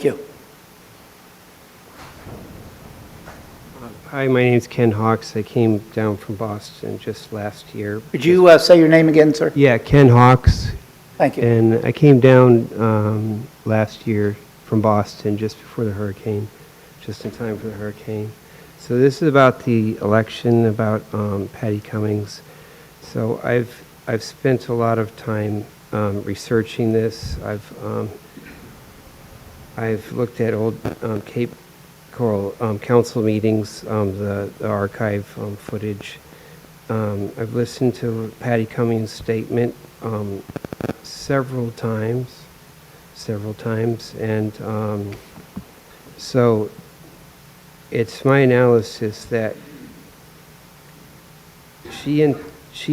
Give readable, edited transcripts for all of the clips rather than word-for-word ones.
Thank you. Hi, my name's Ken Hawks. I came down from Boston just last year. Could you say your name again, sir? Yeah, Ken Hawks. Thank you. And I came down last year from Boston just before the hurricane, just in time for the hurricane. So this is about the election, about Patty Cummings. So I've spent a lot of time researching this. I've looked at old Cape Coral council meetings, the archive footage. I've listened to Patty Cummings' statement several times, and so it's my analysis that she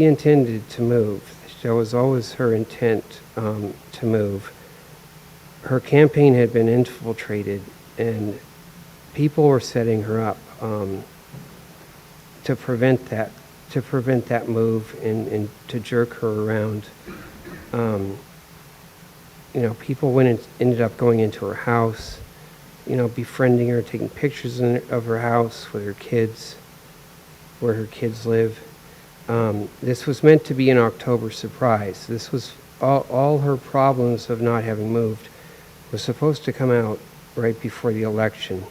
intended to move. That was always her intent to move. Her campaign had been infiltrated, and people were setting her up to prevent that move and to jerk her around. People ended up going into her house, befriending her, taking pictures of her house with her kids, where her kids live. This was meant to be an October surprise. This was all her problems of not having moved was supposed to come out right before the election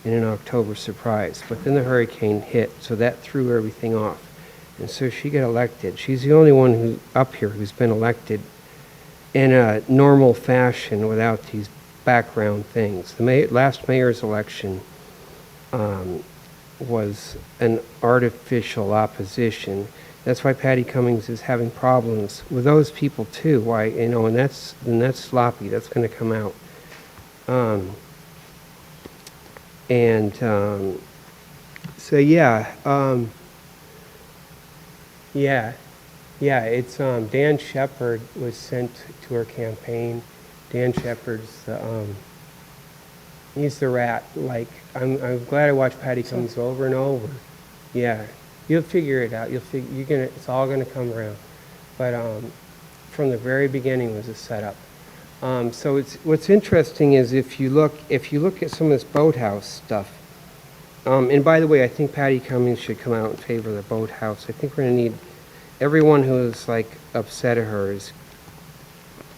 in an October surprise. But then the hurricane hit, so that threw everything off. And so she got elected. She's the only one up here who's been elected in a normal fashion without these background things. The last mayor's election was an artificial opposition. That's why Patty Cummings is having problems with those people too. Why, and that's sloppy. That's going to come out. So it's Dan Shepard was sent to her campaign. Dan Shepard's he's the rat. Like I'm glad I watched Patty Cummings over and over. Yeah, you'll figure it out. It's all gonna come around. But from the very beginning was a setup. So what's interesting is if you look at some of this boathouse stuff. And by the way, I think Patty Cummings should come out in favor of the boathouse. I think we're going to need everyone who's upset at her is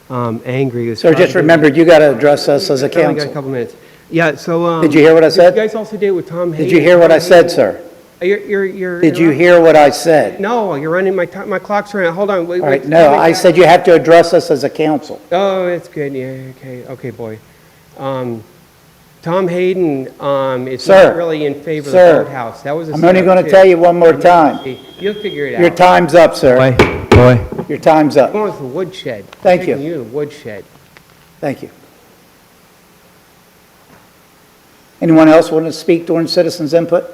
angry. Sir, just remember, you got to address us as a I only got a council. couple minutes. Yeah. So Did you hear what I said? You guys also did it with Tom Hayden. Did you hear what I said, sir? Did you hear what I said? No, you're running my clock's running. Hold on. Wait, All right, no, I said you have to address us as a council. Oh, that's good. Yeah. Okay, boy. Tom Hayden is not really in favor of the boathouse. That was. I'm only going to tell you one more time. You'll figure it out. Your time's up, sir. Boy. Your time's up. I'm going with the woodshed. Thank you. I'm taking you to the woodshed. Thank you. Anyone else want to speak during citizens' input?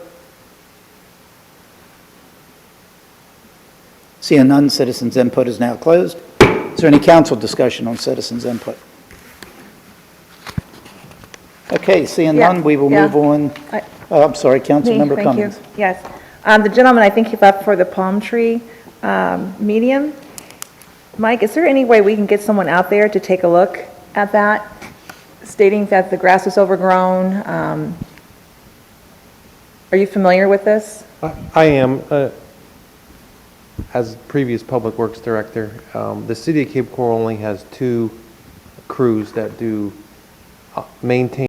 Seeing none, citizens' input is now closed. Is there any council discussion on citizens' input? Okay, seeing none, we will move on. I'm sorry, Councilmember Cummings. Thank you. Yes. The gentleman, I think he left for the palm tree median. Mike, is there any way we can get someone out there to take a look at that, stating that the grass is overgrown? Are you familiar with this? I am. As previous Public Works Director, the City of Cape Coral only has 2 crews that do maintain